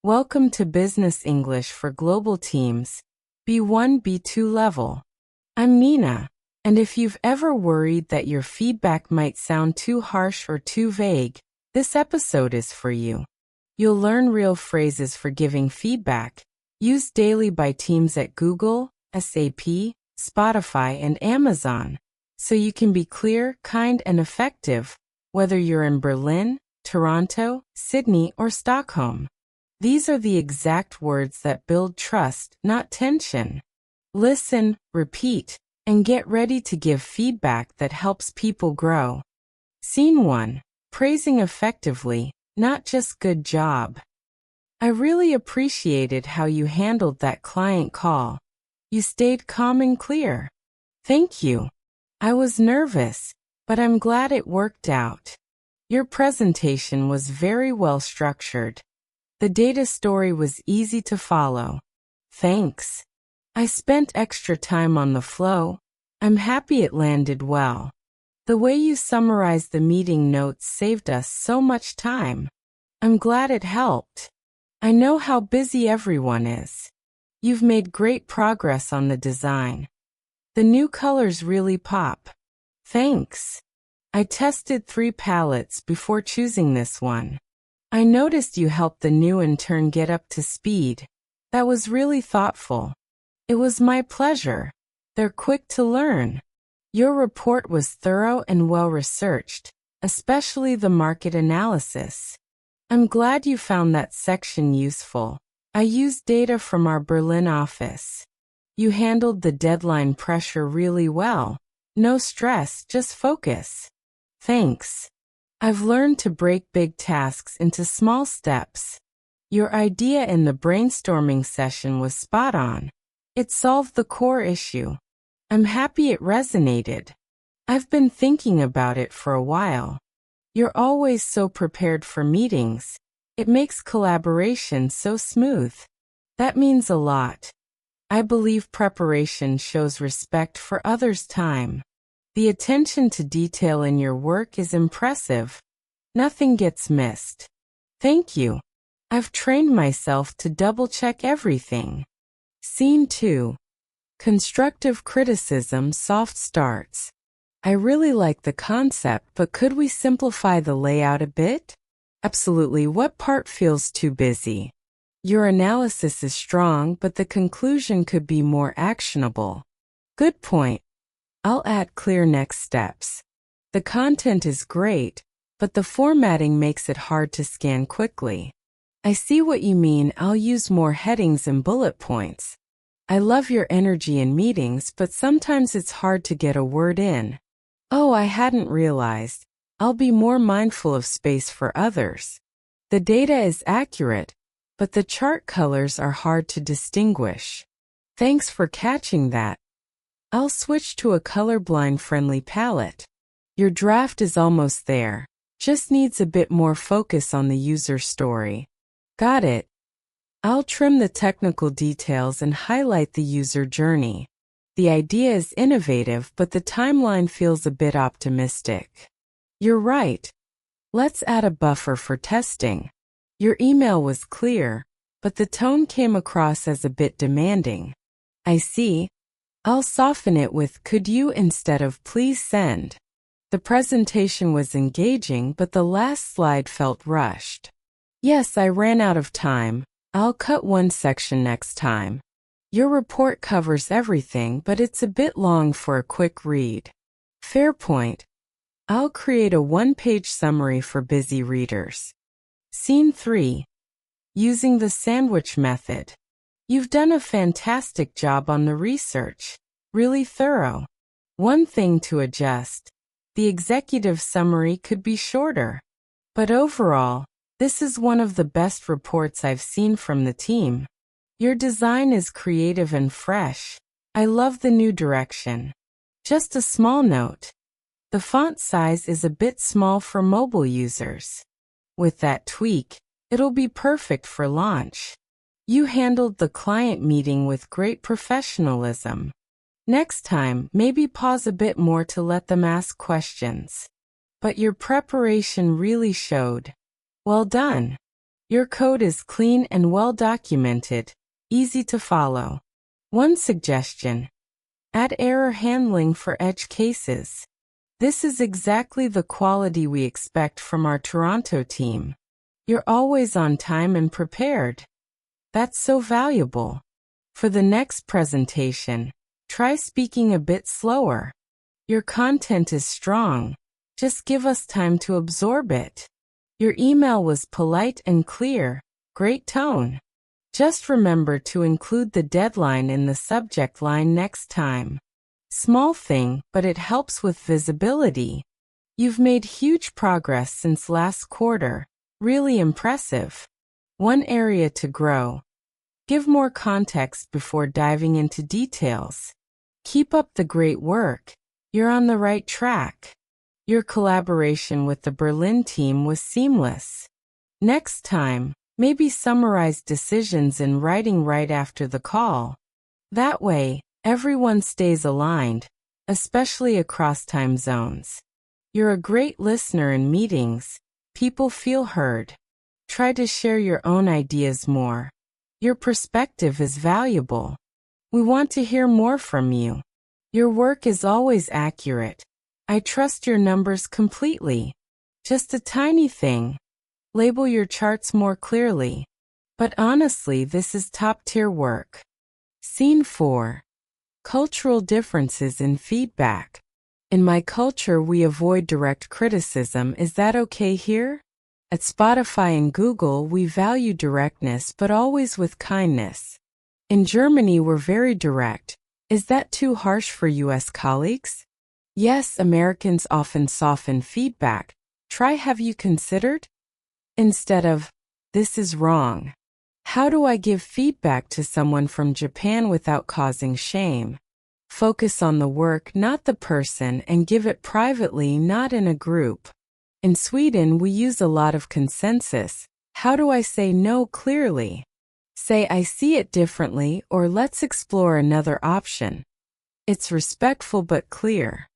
Welcome to Business English for Global Teams, B1-B2 level. I'm Nina, and if you've ever worried that your feedback might sound too harsh or too vague, this episode is for you. You'll learn real phrases for giving feedback, used daily by teams at Google, SAP, Spotify, and Amazon, so you can be clear, kind, and effective, whether you're in Berlin, Toronto, Sydney, or Stockholm. These are the exact words that build trust, not tension. Listen, repeat, and get ready to give feedback that helps people grow. Scene 1. Praising effectively, not just good job. I really appreciated how you handled that client call. You stayed calm and clear. Thank you. I was nervous, but I'm glad it worked out. Your presentation was very well structured. The data story was easy to follow. Thanks. I spent extra time on the flow. I'm happy it landed well. The way you summarized the meeting notes saved us so much time. I'm glad it helped. I know how busy everyone is. You've made great progress on the design. The new colors really pop. Thanks. I tested 3 palettes before choosing this one. I noticed you helped the new intern get up to speed. That was really thoughtful. It was my pleasure. They're quick to learn. Your report was thorough and well-researched, especially the market analysis. I'm glad you found that section useful. I used data from our Berlin office. You handled the deadline pressure really well. No stress, just focus. Thanks. I've learned to break big tasks into small steps. Your idea in the brainstorming session was spot on. It solved the core issue. I'm happy it resonated. I've been thinking about it for a while. You're always so prepared for meetings. It makes collaboration so smooth. That means a lot. I believe preparation shows respect for others' time. The attention to detail in your work is impressive. Nothing gets missed. Thank you. I've trained myself to double-check everything. Scene 2. Constructive criticism, soft starts. I really like the concept, but could we simplify the layout a bit? Absolutely. What part feels too busy? Your analysis is strong, but the conclusion could be more actionable. Good point. I'll add clear next steps. The content is great, but the formatting makes it hard to scan quickly. I see what you mean. I'll use more headings and bullet points. I love your energy in meetings, but sometimes it's hard to get a word in. Oh, I hadn't realized. I'll be more mindful of space for others. The data is accurate, but the chart colors are hard to distinguish. Thanks for catching that. I'll switch to a colorblind-friendly palette. Your draft is almost there. Just needs a bit more focus on the user story. Got it. I'll trim the technical details and highlight the user journey. The idea is innovative, but the timeline feels a bit optimistic. You're right. Let's add a buffer for testing. Your email was clear, but the tone came across as a bit demanding. I see. I'll soften it with "could you" instead of "please send." The presentation was engaging, but the last slide felt rushed. Yes, I ran out of time. I'll cut one section next time. Your report covers everything, but it's a bit long for a quick read. Fair point. I'll create a 1-page summary for busy readers. Scene 3. Using the sandwich method. You've done a fantastic job on the research. Really thorough. One thing to adjust. The executive summary could be shorter. But overall, this is one of the best reports I've seen from the team. Your design is creative and fresh. I love the new direction. Just a small note. The font size is a bit small for mobile users. With that tweak, it'll be perfect for launch. You handled the client meeting with great professionalism. Next time, maybe pause a bit more to let them ask questions. But your preparation really showed. Well done. Your code is clean and well documented, easy to follow. One suggestion: add error handling for edge cases. This is exactly the quality we expect from our Toronto team. You're always on time and prepared. That's so valuable. For the next presentation, try speaking a bit slower. Your content is strong. Just give us time to absorb it. Your email was polite and clear. Great tone. Just remember to include the deadline in the subject line next time. Small thing, but it helps with visibility. You've made huge progress since last quarter. Really impressive. One area to grow. Give more context before diving into details. Keep up the great work. You're on the right track. Your collaboration with the Berlin team was seamless. Next time, maybe summarize decisions in writing right after the call. That way, everyone stays aligned, especially across time zones. You're a great listener in meetings. People feel heard. Try to share your own ideas more. Your perspective is valuable. We want to hear more from you. Your work is always accurate. I trust your numbers completely. Just a tiny thing. Label your charts more clearly. But honestly, this is top-tier work. Scene 4. Cultural differences in feedback. In my culture, we avoid direct criticism. Is that okay here? At Spotify and Google, we value directness, but always with kindness. In Germany, we're very direct. Is that too harsh for US colleagues? Yes, Americans often soften feedback. Try "have you considered?" instead of "this is wrong." How do I give feedback to someone from Japan without causing shame? Focus on the work, not the person, and give it privately, not in a group. In Sweden, we use a lot of consensus. How do I say no clearly? Say "I see it differently" or "let's explore another option." It's respectful but clear.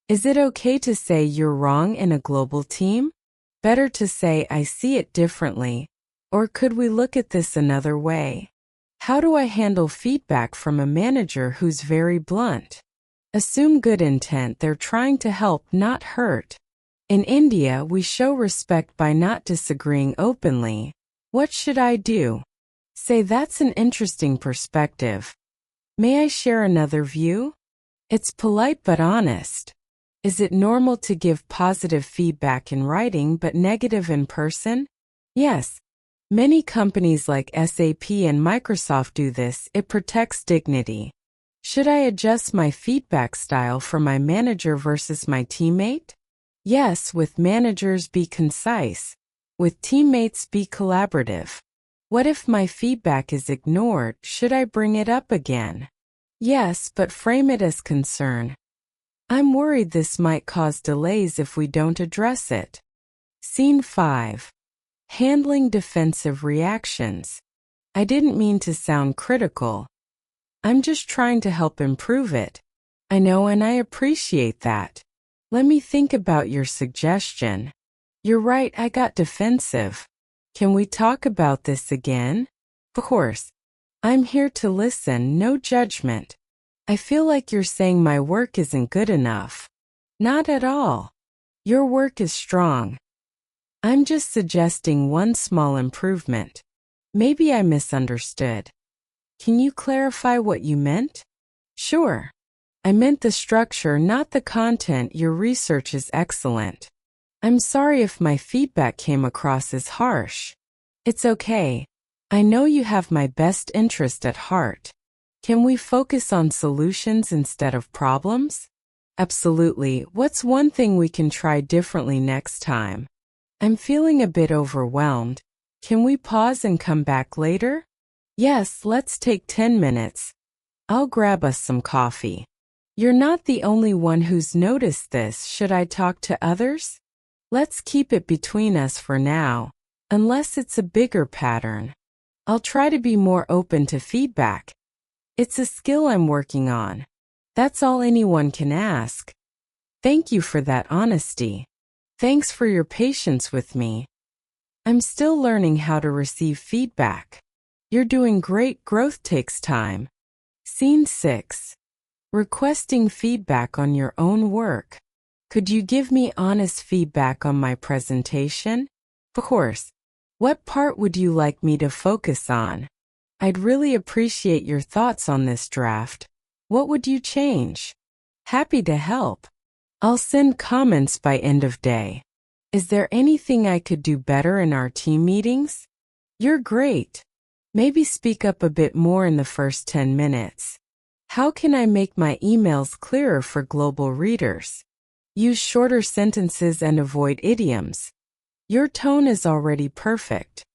Is it okay to say "you're wrong" in a global team? Better to say "I see it differently," or "could we look at this another way?" How do I handle feedback from a manager who's very blunt? Assume good intent. They're trying to help, not hurt. In India, we show respect by not disagreeing openly. What should I do? Say "that's an interesting perspective. May I share another view?" It's polite but honest. Is it normal to give positive feedback in writing but negative in person? Yes. Many companies like SAP and Microsoft do this. It protects dignity. Should I adjust my feedback style for my manager versus my teammate? Yes, with managers be concise. With teammates be collaborative. What if my feedback is ignored? Should I bring it up again? Yes, but frame it as concern. I'm worried this might cause delays if we don't address it. Scene 5. Handling defensive reactions. I didn't mean to sound critical. I'm just trying to help improve it. I know, and I appreciate that. Let me think about your suggestion. You're right, I got defensive. Can we talk about this again? Of course. I'm here to listen, no judgment. I feel like you're saying my work isn't good enough. Not at all. Your work is strong. I'm just suggesting one small improvement. Maybe I misunderstood. Can you clarify what you meant? Sure. I meant the structure, not the content. Your research is excellent. I'm sorry if my feedback came across as harsh. It's okay. I know you have my best interest at heart. Can we focus on solutions instead of problems? Absolutely. What's one thing we can try differently next time? I'm feeling a bit overwhelmed. Can we pause and come back later? Yes, let's take 10 minutes. I'll grab us some coffee. You're not the only one who's noticed this. Should I talk to others? Let's keep it between us for now, unless it's a bigger pattern. I'll try to be more open to feedback. It's a skill I'm working on. That's all anyone can ask. Thank you for that honesty. Thanks for your patience with me. I'm still learning how to receive feedback. You're doing great. Growth takes time. Scene 6. Requesting feedback on your own work. Could you give me honest feedback on my presentation? Of course. What part would you like me to focus on? I'd really appreciate your thoughts on this draft. What would you change? Happy to help. I'll send comments by end of day. Is there anything I could do better in our team meetings? You're great. Maybe speak up a bit more in the first 10 minutes. How can I make my emails clearer for global readers? Use shorter sentences and avoid idioms. Your tone is already perfect.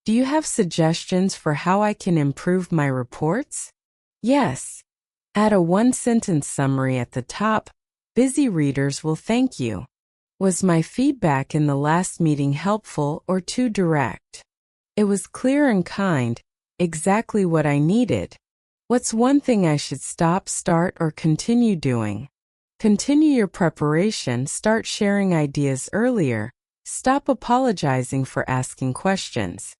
Do you have suggestions for how I can improve my reports? Yes. Add a one-sentence summary at the top. Busy readers will thank you. Was my feedback in the last meeting helpful or too direct? It was clear and kind, exactly what I needed. What's one thing I should stop, start, or continue doing? Continue your preparation, start sharing ideas earlier, stop apologizing for asking questions.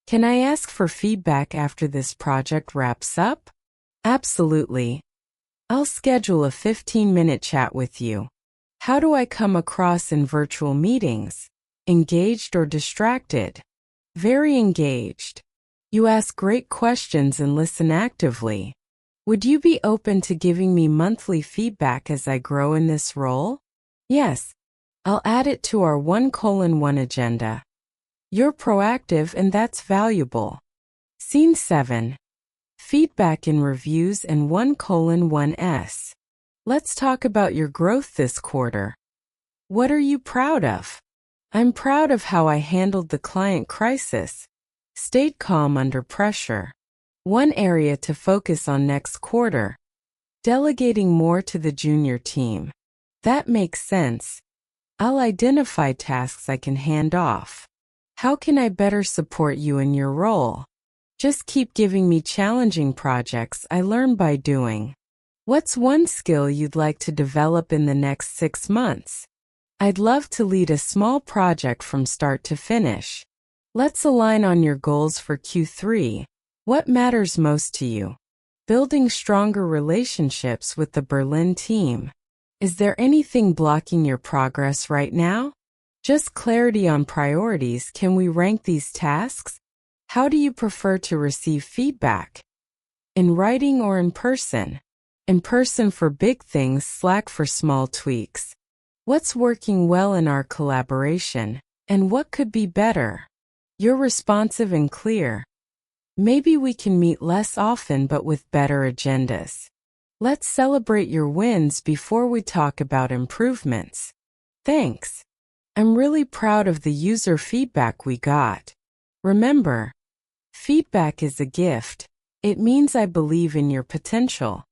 Can I ask for feedback after this project wraps up? Absolutely. I'll schedule a 15-minute chat with you. How do I come across in virtual meetings? Engaged or distracted? Very engaged. You ask great questions and listen actively. Would you be open to giving me monthly feedback as I grow in this role? Yes. I'll add it to our 1:1 agenda. You're proactive and that's valuable. Scene 7. Feedback in reviews and 1:1s. Let's talk about your growth this quarter. What are you proud of? I'm proud of how I handled the client crisis. Stayed calm under pressure. One area to focus on next quarter. Delegating more to the junior team. That makes sense. I'll identify tasks I can hand off. How can I better support you in your role? Just keep giving me challenging projects I learn by doing. What's one skill you'd like to develop in the next 6 months? I'd love to lead a small project from start to finish. Let's align on your goals for Q3. What matters most to you? Building stronger relationships with the Berlin team. Is there anything blocking your progress right now? Just clarity on priorities. Can we rank these tasks? How do you prefer to receive feedback? In writing or in person? In person for big things, Slack for small tweaks. What's working well in our collaboration, and what could be better? You're responsive and clear. Maybe we can meet less often but with better agendas. Let's celebrate your wins before we talk about improvements. Thanks. I'm really proud of the user feedback we got. Remember, feedback is a gift. It means I believe in your potential.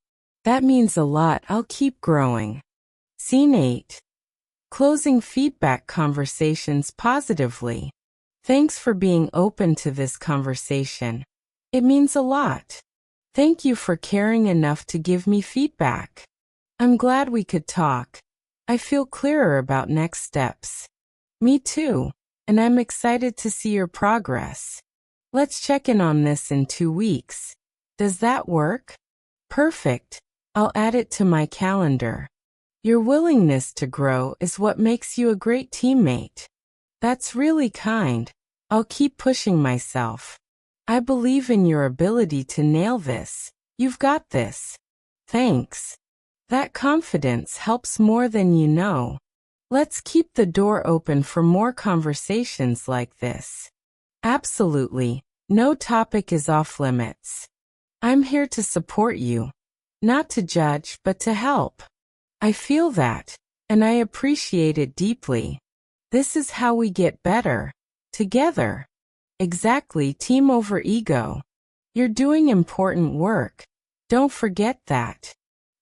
That means a lot. I'll keep growing. Scene 8. Closing feedback conversations positively. Thanks for being open to this conversation. It means a lot. Thank you for caring enough to give me feedback. I'm glad we could talk. I feel clearer about next steps. Me too, and I'm excited to see your progress. Let's check in on this in 2 weeks. Does that work? Perfect. I'll add it to my calendar. Your willingness to grow is what makes you a great teammate. That's really kind. I'll keep pushing myself. I believe in your ability to nail this. You've got this. Thanks. That confidence helps more than you know. Let's keep the door open for more conversations like this. Absolutely. No topic is off limits. I'm here to support you. Not to judge, but to help. I feel that, and I appreciate it deeply. This is how we get better. Together. Exactly, team over ego. You're doing important work. Don't forget that.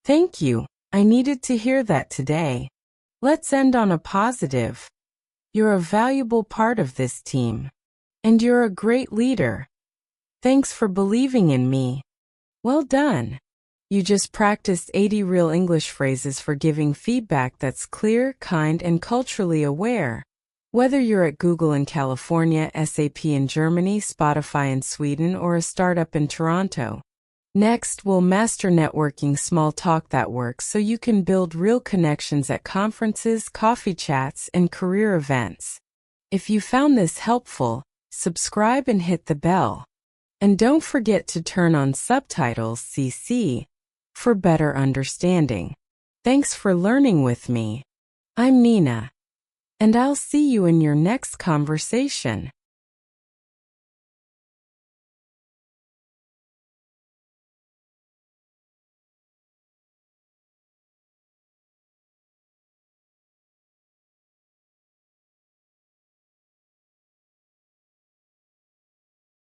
Thank you. I needed to hear that today. Let's end on a positive. You're a valuable part of this team. And you're a great leader. Thanks for believing in me. Well done. You just practiced 80 real English phrases for giving feedback that's clear, kind, and culturally aware. Whether you're at Google in California, SAP in Germany, Spotify in Sweden, or a startup in Toronto. Next, we'll master networking small talk that works so you can build real connections at conferences, coffee chats, and career events. If you found this helpful, subscribe and hit the bell. And don't forget to turn on subtitles CC for better understanding. Thanks for learning with me. I'm Nina, and I'll see you in your next conversation.